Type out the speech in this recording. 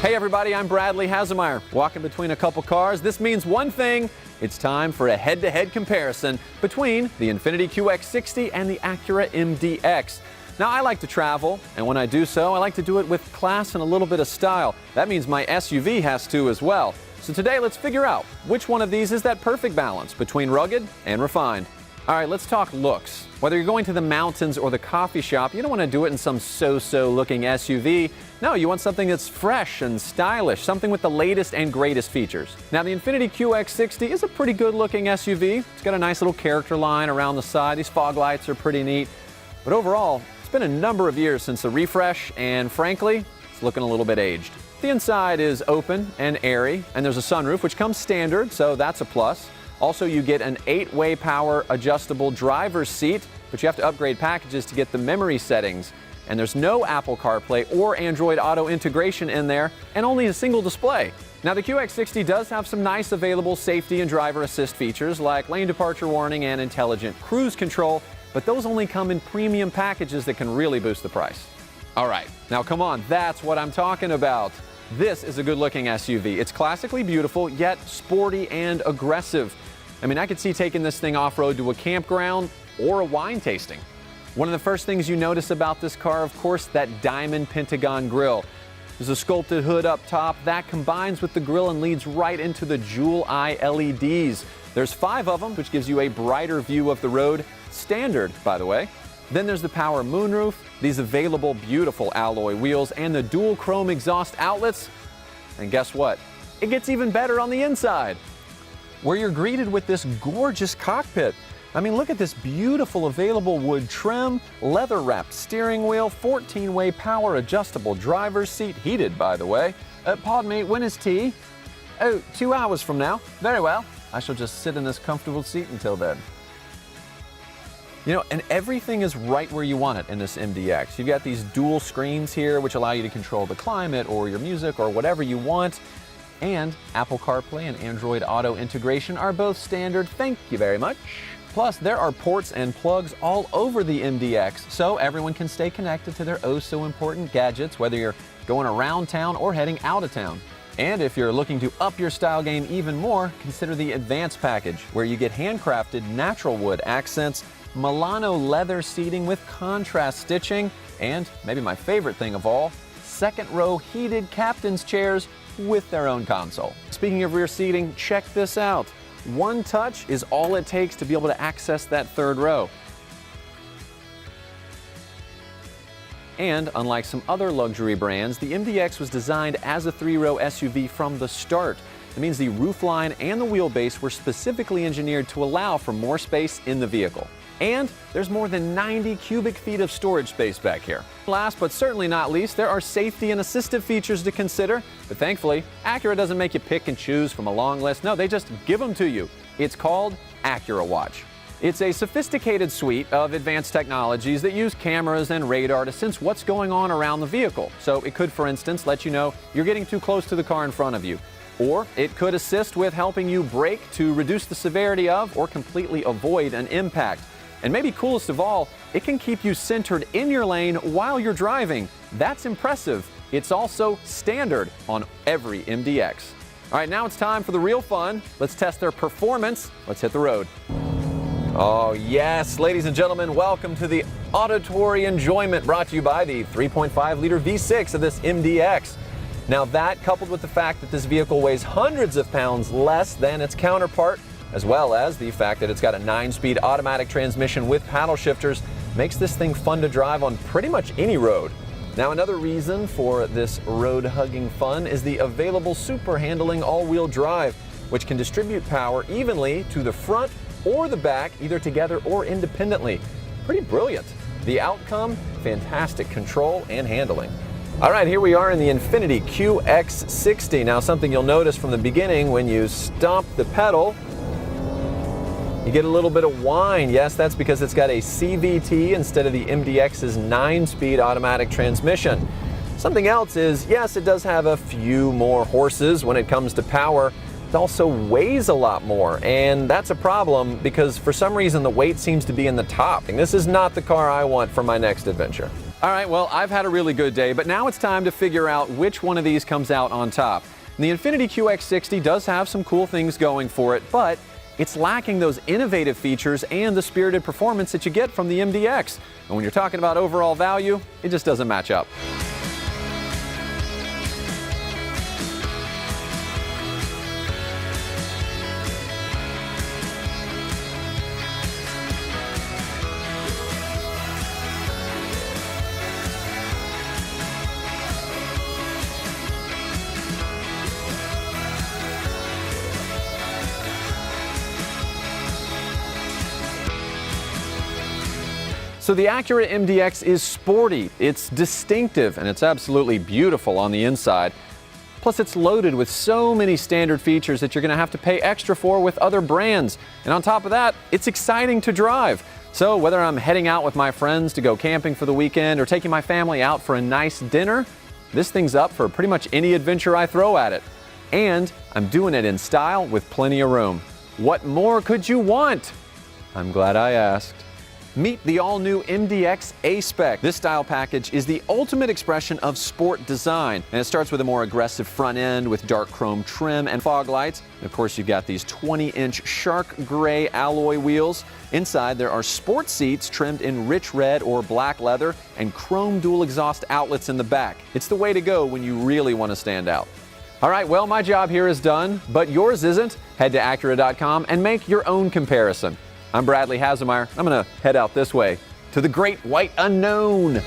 Hey everybody, I'm Bradley Hasemeyer, walking between a couple cars. This means one thing, it's time for a head-to-head comparison between the Infiniti QX60 and the Acura MDX. Now I like to travel, and when I do so, I like to do it with class and a little bit of style. That means my SUV has to as well. So today let's figure out which one of these is that perfect balance between rugged and refined. All right, let's talk looks. Whether you're going to the mountains or the coffee shop, you don't want to do it in some so-so looking SUV. No, you want something that's fresh and stylish, something with the latest and greatest features. Now, the Infiniti QX60 is a pretty good looking SUV. It's got a nice little character line around the side. These fog lights are pretty neat. But overall, it's been a number of years since the refresh, and frankly, it's looking a little bit aged. The inside is open and airy, and there's a sunroof, which comes standard, so that's a plus. Also, you get an 8-way power adjustable driver's seat, but you have to upgrade packages to get the memory settings. And there's no Apple CarPlay or Android Auto integration in there, and only a single display. Now, the QX60 does have some nice available safety and driver assist features like lane departure warning and intelligent cruise control, but those only come in premium packages that can really boost the price. All right, now come on, that's what I'm talking about. This is a good-looking SUV. It's classically beautiful, yet sporty and aggressive. I mean, I could see taking this thing off-road to a campground or a wine tasting. One of the first things you notice about this car, of course, that diamond pentagon grille. There's a sculpted hood up top that combines with the grille and leads right into the jewel eye LEDs. There's 5 of them, which gives you a brighter view of the road, standard, by the way. Then there's the power moonroof, these available beautiful alloy wheels, and the dual chrome exhaust outlets. And guess what? It gets even better on the inside, where you're greeted with this gorgeous cockpit. I mean, look at this beautiful available wood trim, leather-wrapped steering wheel, 14-way power adjustable driver's seat, heated, by the way. Pardon me, when is tea? Oh, 2 hours from now. Very well. I shall just sit in this comfortable seat until then. You know, and everything is right where you want it in this MDX. You've got these dual screens here, which allow you to control the climate or your music or whatever you want. And Apple CarPlay and Android Auto integration are both standard. Thank you very much. Plus, there are ports and plugs all over the MDX, so everyone can stay connected to their oh-so-important gadgets, whether you're going around town or heading out of town. And if you're looking to up your style game even more, consider the Advanced package, where you get handcrafted natural wood accents, Milano leather seating with contrast stitching, and maybe my favorite thing of all, second-row heated captain's chairs with their own console. Speaking of rear seating, check this out. One touch is all it takes to be able to access that third row. And unlike some other luxury brands, the MDX was designed as a 3-row SUV from the start. It means the roofline and the wheelbase were specifically engineered to allow for more space in the vehicle. And there's more than 90 cubic feet of storage space back here. Last but certainly not least, there are safety and assistive features to consider, but thankfully, Acura doesn't make you pick and choose from a long list. No, they just give them to you. It's called Acura Watch. It's a sophisticated suite of advanced technologies that use cameras and radar to sense what's going on around the vehicle. So it could, for instance, let you know you're getting too close to the car in front of you. Or it could assist with helping you brake to reduce the severity of or completely avoid an impact. And maybe coolest of all, it can keep you centered in your lane while you're driving. That's impressive. It's also standard on every MDX. All right, now it's time for the real fun. Let's test their performance. Let's hit the road. Oh yes, ladies and gentlemen, welcome to the auditory enjoyment brought to you by the 3.5-liter V6 of this MDX. Now that, coupled with the fact that this vehicle weighs hundreds of pounds less than its counterpart, as well as the fact that it's got a 9-speed automatic transmission with paddle shifters, makes this thing fun to drive on pretty much any road. Now, another reason for this road-hugging fun is the available super handling all-wheel drive, which can distribute power evenly to the front or the back, either together or independently. Pretty brilliant. The outcome, fantastic control and handling. All right, here we are in the Infiniti QX60. Now, something you'll notice from the beginning, when you stomp the pedal, you get a little bit of whine. Yes, that's because it's got a CVT instead of the MDX's 9-speed automatic transmission. Something else is, yes, it does have a few more horses when it comes to power. It also weighs a lot more, and that's a problem because for some reason the weight seems to be in the top. And this is not the car I want for my next adventure. All right, well, I've had a really good day, but now it's time to figure out which one of these comes out on top. And the Infiniti QX60 does have some cool things going for it, but it's lacking those innovative features and the spirited performance that you get from the MDX. And when you're talking about overall value, it just doesn't match up. So the Acura MDX is sporty, it's distinctive, and it's absolutely beautiful on the inside. Plus, it's loaded with so many standard features that you're going to have to pay extra for with other brands. And on top of that, it's exciting to drive. So whether I'm heading out with my friends to go camping for the weekend or taking my family out for a nice dinner, this thing's up for pretty much any adventure I throw at it. And I'm doing it in style with plenty of room. What more could you want? I'm glad I asked. Meet the all-new MDX A-Spec. This style package is the ultimate expression of sport design, and it starts with a more aggressive front end with dark chrome trim and fog lights. And of course, you've got these 20-inch shark gray alloy wheels. Inside, there are sport seats trimmed in rich red or black leather and chrome dual exhaust outlets in the back. It's the way to go when you really want to stand out. All right, well, my job here is done, but yours isn't. Head to Acura.com and make your own comparison. I'm Bradley Hasemeyer. I'm going to head out this way to the great white unknown.